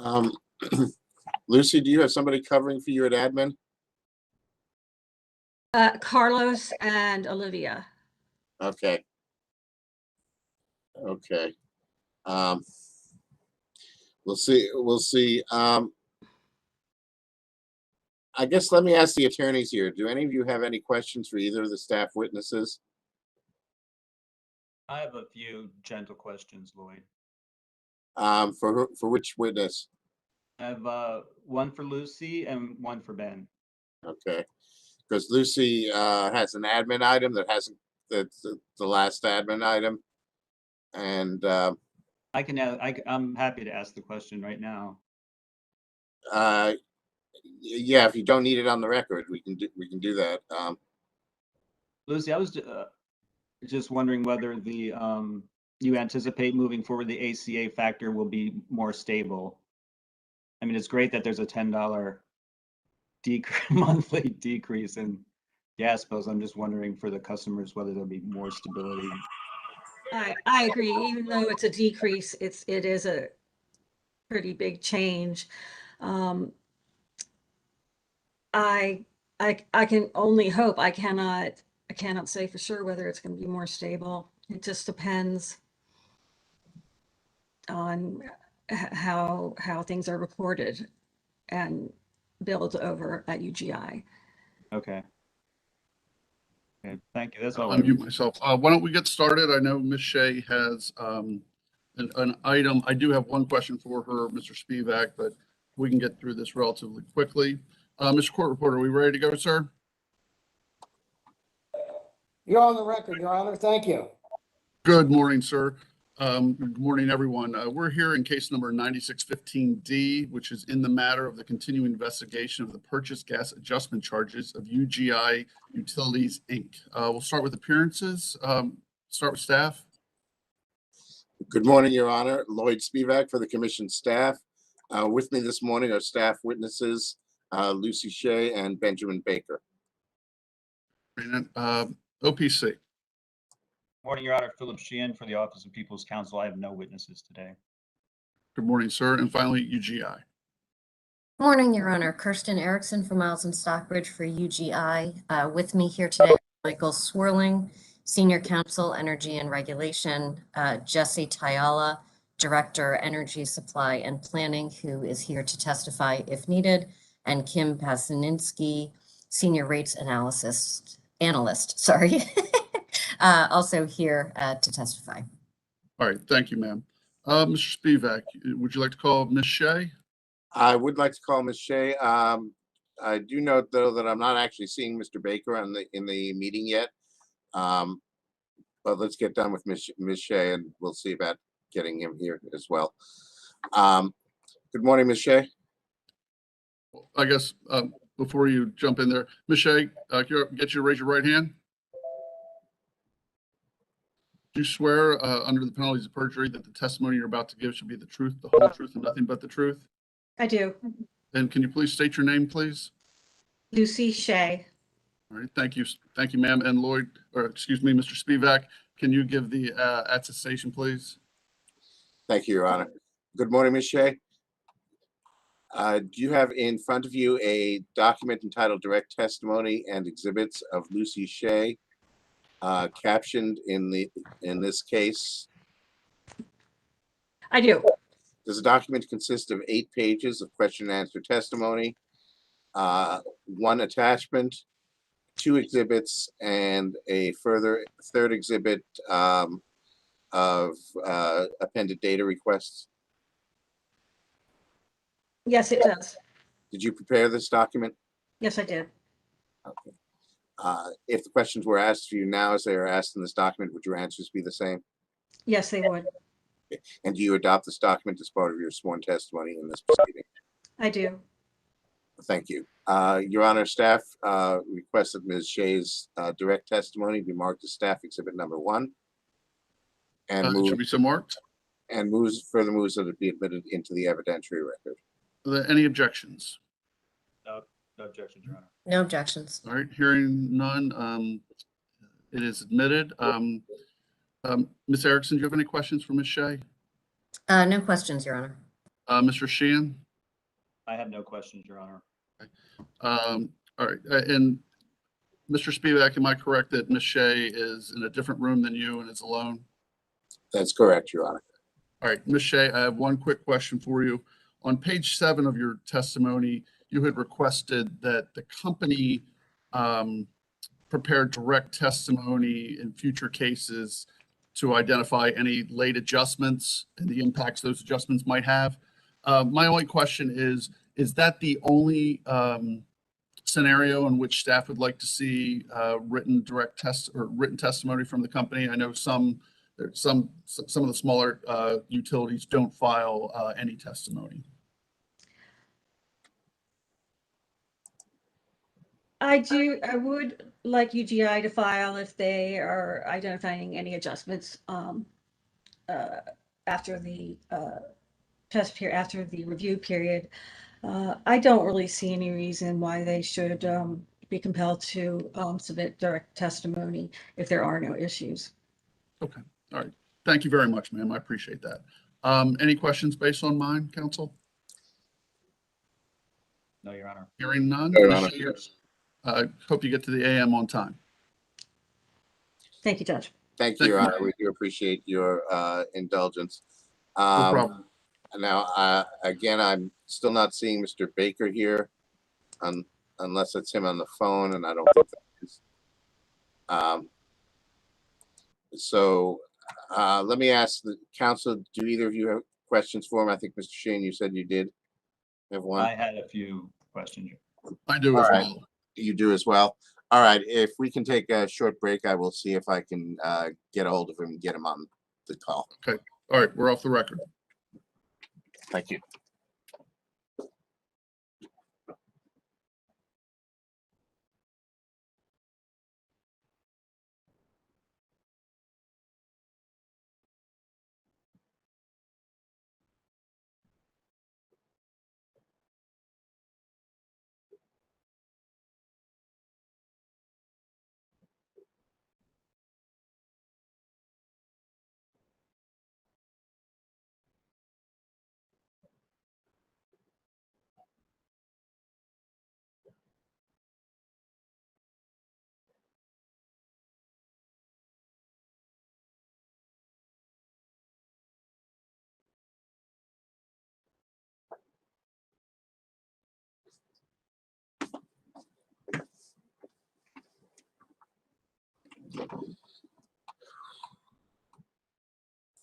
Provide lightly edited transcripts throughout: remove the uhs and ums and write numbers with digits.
Um, Lucy, do you have somebody covering for you at admin? Carlos and Olivia. Okay. Okay. We'll see. We'll see. I guess let me ask the attorneys here. Do any of you have any questions for either of the staff witnesses? I have a few gentle questions, Lloyd. For which witness? I have one for Lucy and one for Ben. Okay, because Lucy has an admin item that hasn't, that's the last admin item, and I'm happy to ask the question right now. yeah, if you don't need it on the record, we can do that. Lucy, I was just wondering whether the you anticipate moving forward the ACA factor will be more stable. I mean, it's great that there's a $10 monthly decrease in gas bills. I'm just wondering for the customers whether there'll be more stability. I agree. Even though it's a decrease, it is a pretty big change. I can only hope. I cannot say for sure whether it's going to be more stable. It just depends on how things are reported and billed over at UGI. Okay. Okay, thank you. That's all. I'll mute myself. Why don't we get started? I know Ms. Shea has an item. I do have one question for her, Mr. Spivak, but we can get through this relatively quickly. Mr. Court Reporter, are we ready to go, sir? You're on the record, Your Honor. Thank you. Good morning, sir. Good morning, everyone. We're here in case number 9615D, which is in the matter of the continuing investigation of the purchase gas adjustment charges of UGI Utilities, Inc. We'll start with appearances. Start with staff. Good morning, Your Honor. Lloyd Spivak for the commission staff. With me this morning are staff witnesses Lucy Shea and Benjamin Baker. OPC. Morning, Your Honor. Philip Sheehan for the Office of People's Counsel. I have no witnesses today. Good morning, sir. And finally, UGI. Morning, Your Honor. Kirsten Erickson from Miles and Stockbridge for UGI. With me here today, Michael Swirling, Senior Counsel, Energy and Regulation, Jesse Tayala, Director, Energy Supply and Planning, who is here to testify if needed, and Kim Pasaninsky, Senior Rates Analyst, also here to testify. All right. Thank you, ma'am. Mr. Spivak, would you like to call Ms. Shea? I would like to call Ms. Shea. I do note, though, that I'm not actually seeing Mr. Baker in the meeting yet. But let's get done with Ms. Shea, and we'll see about getting him here as well. Good morning, Ms. Shea. I guess before you jump in there, Ms. Shea, can you get you to raise your right hand? Do you swear under the penalties of perjury that the testimony you're about to give should be the truth, the whole truth, and nothing but the truth? I do. And can you please state your name, please? Lucy Shea. All right, thank you, ma'am. And Lloyd, or excuse me, Mr. Spivak, can you give the attestation, please? Thank you, Your Honor. Good morning, Ms. Shea. Do you have in front of you a document entitled Direct Testimony and Exhibits of Lucy Shea, captioned in this case? I do. Does the document consist of 8 pages of question and answer testimony, 1 attachment, 2 exhibits, and a further 3rd exhibit of appended data requests? Yes, it does. Did you prepare this document? Yes, I did. Okay. If the questions were asked to you now as they are asked in this document, would your answers be the same? Yes, they would. And do you adopt this document as part of your sworn testimony in this proceeding? I do. Thank you. Your Honor, staff requests that Ms. Shea's direct testimony be marked as staff exhibit number 1. And It move, should be so marked. and further moves that it be admitted into the evidentiary record. Are there any objections? No, no objections, Your Honor. No objections. All right, hearing none, it is admitted. Ms. Erickson, do you have any questions for Ms. Shea? No questions, Your Honor. Mr. Sheehan? I have no questions, Your Honor. All right, and Mr. Spivak, am I correct that Ms. Shea is in a different room than you and is alone? That's correct, Your Honor. All right, Ms. Shea, I have one quick question for you. On page 7 of your testimony, you had requested that the company prepare direct testimony in future cases to identify any late adjustments and the impacts those adjustments might have. My only question is that the only scenario in which staff would like to see written testimony from the company? I know some of the smaller utilities don't file any testimony. I would like UGI to file if they are identifying any adjustments after the test period, after the review period. I don't really see any reason why they should be compelled to submit direct testimony if there are no issues. Okay, all right. Thank you very much, ma'am. I appreciate that. Any questions based on mine, counsel? No, Your Honor. Hearing none. No, Your Honor. Hope you get to the AM on time. Thank you, Judge. Thank you, Your Honor. We do appreciate your indulgence. No problem. Now, again, I'm still not seeing Mr. Baker here, unless it's him on the phone, and I don't think that is. So let me ask the council, do either of you have questions for him? I think, Mr. Shane, you said you did have one. I had a few questions. I do as All right. well. You do as well. All right, if we can take a short break, I will see if I can get a hold of him and get him on the call. All right, we're off the record. Thank you.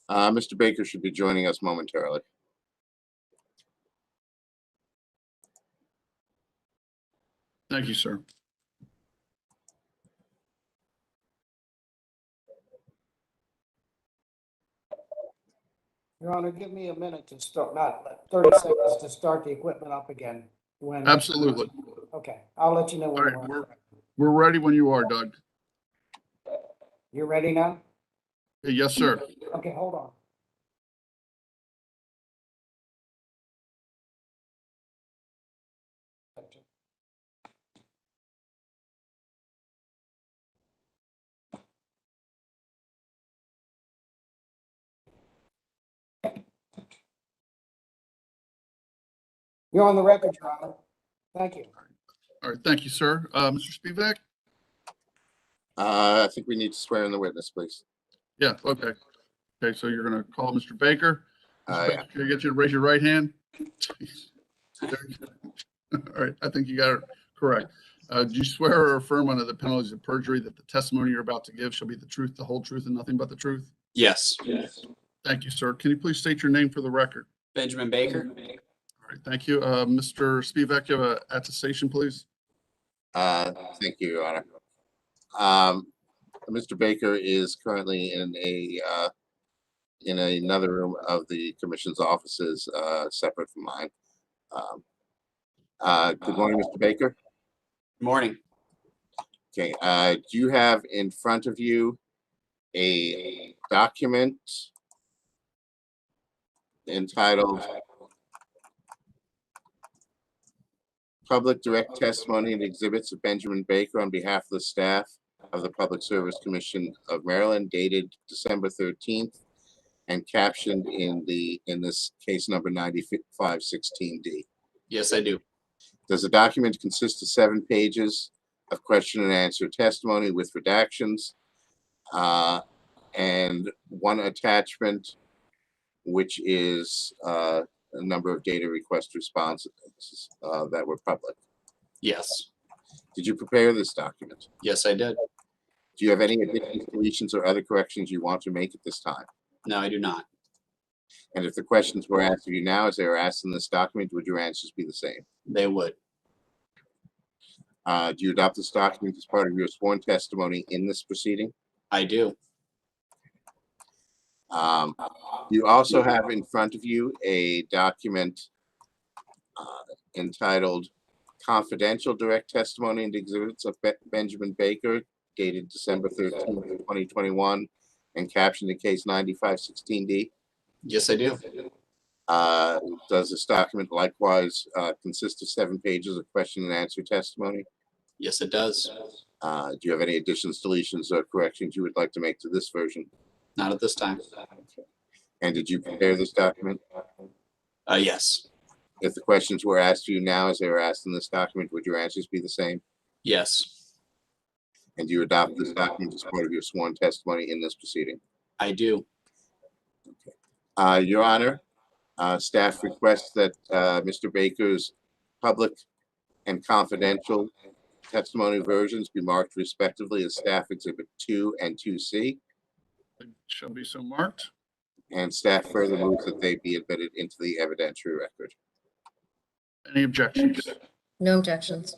Mr. Baker should be joining us momentarily. Thank you, sir. Your Honor, give me a minute to start, not 30 seconds to start the equipment up again. When Absolutely. Okay, I'll let you know All when right, we're. we're ready when you are, Doug. You ready now? Yes, sir. Okay, hold on. You're on the record, Your Honor. Thank you. All right, thank you, sir. Mr. Spivak? I think we need to swear in the witness, please. Yeah, okay. Okay, so you're gonna call Mr. Baker. Mr. Yeah. Baker, can I get you to raise your right hand? All right, I think you got it correct. Do you swear or affirm under the penalties of perjury that the testimony you're about to give shall be the truth, the whole truth, and nothing but the truth? Yes. Thank you, sir. Can you please state your name for the record? Benjamin Baker. All right, thank you. Mr. Spivak, you have an attestation, please? Thank you, Your Honor. Mr. Baker is currently in in another room of the commission's offices, separate from mine. Good morning, Mr. Baker. Morning. Okay, do you have in front of you a document entitled Public Direct Testimony and Exhibits of Benjamin Baker on behalf of the staff of the Public Service Commission of Maryland, dated December 13th and captioned in this case number 9516D? Yes, I do. Does the document consist of 7 pages of question and answer testimony with redactions, and 1 attachment, which is a number of data request responses that were public? Yes. Did you prepare this document? Yes, I did. Do you have any additions, deletions, or other corrections you want to make at this time? No, I do not. And if the questions were asked of you now as they were asked in this document, would your answers be the same? They would. Do you adopt this document as part of your sworn testimony in this proceeding? I do. You also have in front of you a document entitled Confidential Direct Testimony and Exhibits of Benjamin Baker, dated December 13th, 2021, and captioned in case 9516D. Yes, I do. Does this document likewise consist of 7 pages of question and answer testimony? Yes, it does. Do you have any additions, deletions, or corrections you would like to make to this version? Not at this time. And did you prepare this document? Yes. If the questions were asked to you now as they were asked in this document, would your answers be the same? Yes, And do you adopt this document as part of your sworn testimony in this proceeding? I do. Your Honor, staff requests that Mr. Baker's public and confidential testimony versions be marked respectively as Staff Exhibit 2 and 2C, It shall be so marked. and staff further moves that they be admitted into the evidentiary record. Any objections? No objections.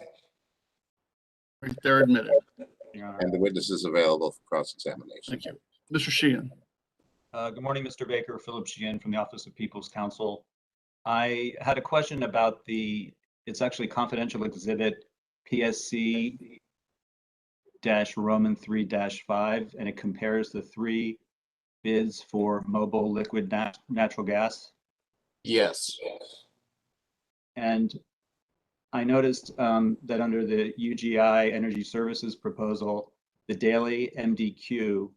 Right, they're admitted. Your Honor. And the witness is available for cross-examination. Thank you. Mr. Sheehan. Good morning, Mr. Baker. Philip Sheehan from the Office of People's Counsel. I had a question about it's actually confidential exhibit PSC Roman 3-5, and it compares the 3 bids for mobile liquid natural gas. Yes. And I noticed that under the UGI Energy Services proposal, the daily MDQ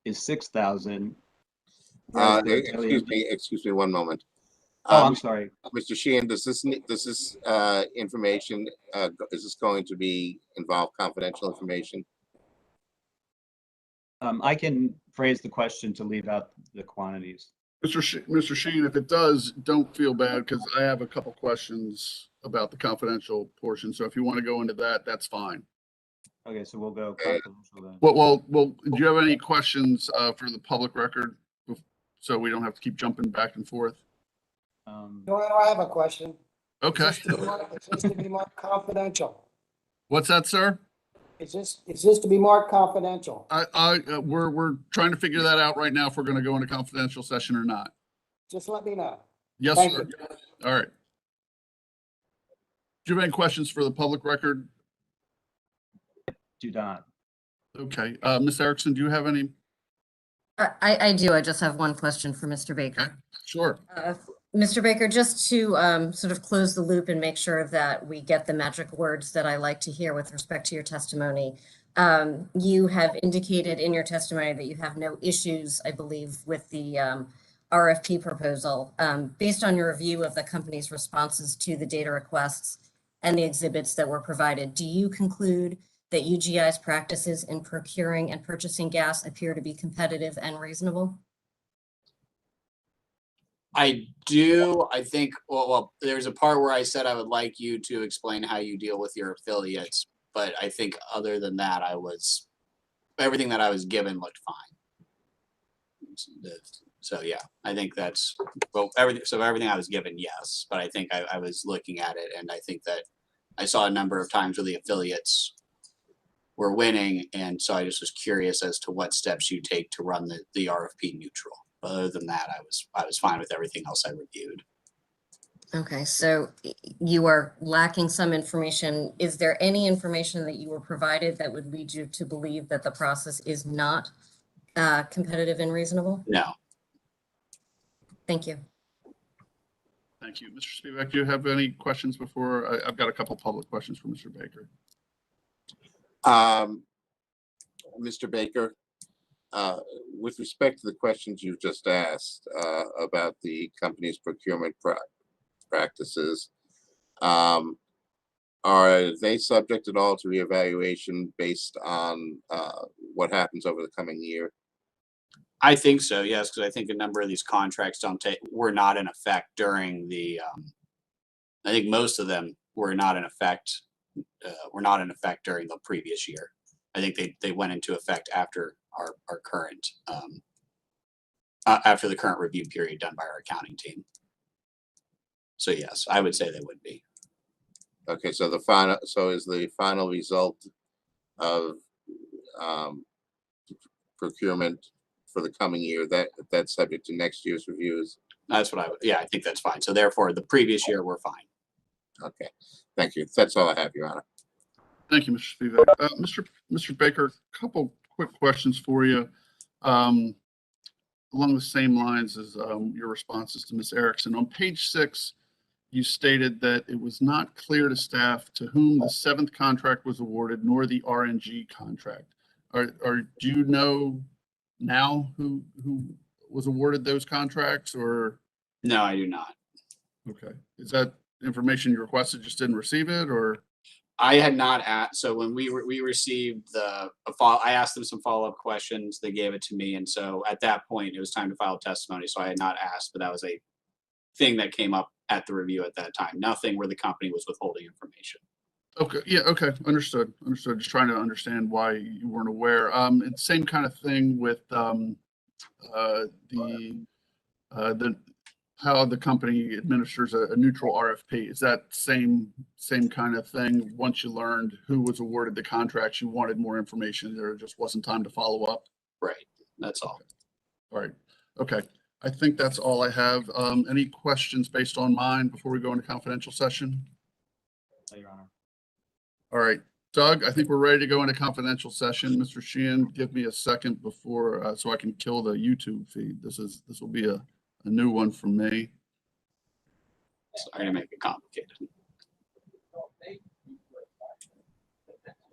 is 6,000. Excuse me 1 moment. I'm sorry. Mr. Sheehan, does this information, is this going to be involve confidential information? I can phrase the question to leave out the quantities. Mr. Sheehan, if it does, don't feel bad because I have a couple questions about the confidential portion. So if you want to go into that, that's fine. Okay, so we'll go confidential then. Well, do you have any questions for the public record? So we don't have to keep jumping back and forth. No, I have a question. Okay. Is this to be marked confidential? What's that, sir? Is this to be marked confidential? We're trying to figure that out right now if we're going to go into confidential session or not. Just let me know. Yes, Thank sir. you. All right. Do you have any questions for the public record? Do not. Okay. Ms. Erickson, do you have any? I do. I just have one question for Mr. Baker. Sure. Mr. Baker, just to sort of close the loop and make sure that we get the magic words that I like to hear with respect to your testimony. You have indicated in your testimony that you have no issues, I believe, with the RFP proposal. Based on your review of the company's responses to the data requests and the exhibits that were provided, do you conclude that UGI's practices in procuring and purchasing gas appear to be competitive and reasonable? I do. I think, well, there's a part where I said I would like you to explain how you deal with your affiliates, but I think other than that, everything that I was given looked fine. So yeah, I think that's, well, everything I was given, yes, but I think I was looking at it and I think that I saw a number of times where the affiliates were winning. And so I just was curious as to what steps you take to run the RFP neutral. Other than that, I was fine with everything else I reviewed. Okay, so you are lacking some information. Is there any information that you were provided that would lead you to believe that the process is not competitive and reasonable? No. Thank you. Thank you. Mr. Spivak, do you have any questions before? I've got a couple public questions for Mr. Baker. Mr. Baker, with respect to the questions you've just asked about the company's procurement practices, are they subject at all to reevaluation based on what happens over the coming year? I think so, yes, because I think a number of these contracts were not in effect during the. I think most of them were not in effect. During the previous year. I think they went into effect after our current after the current review period done by our accounting team. So yes, I would say they would be. Okay, so is the final result of procurement for the coming year that's subject to next year's reviews? That's what I think that's fine. So therefore, the previous year we're fine. Okay, thank you. That's all I have, Your Honor. Thank you, Mr. Spivak. Mr. Baker, a couple quick questions for you. Along the same lines as your responses to Ms. Erickson. On page 6, you stated that it was not clear to staff to whom the 7th contract was awarded, nor the RNG contract. Do you know now who was awarded those contracts, or? No, I do not. Okay. Is that information you requested, just didn't receive it, or? I had not asked. So when we received I asked them some follow-up questions. They gave it to me, and so at that point, it was time to file testimony. So I had not asked, but that was a thing that came up at the review at that time. Nothing where the company was withholding information. Okay. Yeah. Okay. Understood. Just trying to understand why you weren't aware. It's same kind of thing with how the company administers a neutral RFP. Is that same kind of thing? Once you learned who was awarded the contracts, you wanted more information. There just wasn't time to follow up. Right. That's all. All right. Okay. I think that's all I have. Any questions based on mine before we go into confidential session? No, Your Honor. All right, Doug, I think we're ready to go into confidential session. Mr. Sheehan, give me a second before, so I can kill the YouTube feed. This will be a new one from me. Sorry to make it complicated.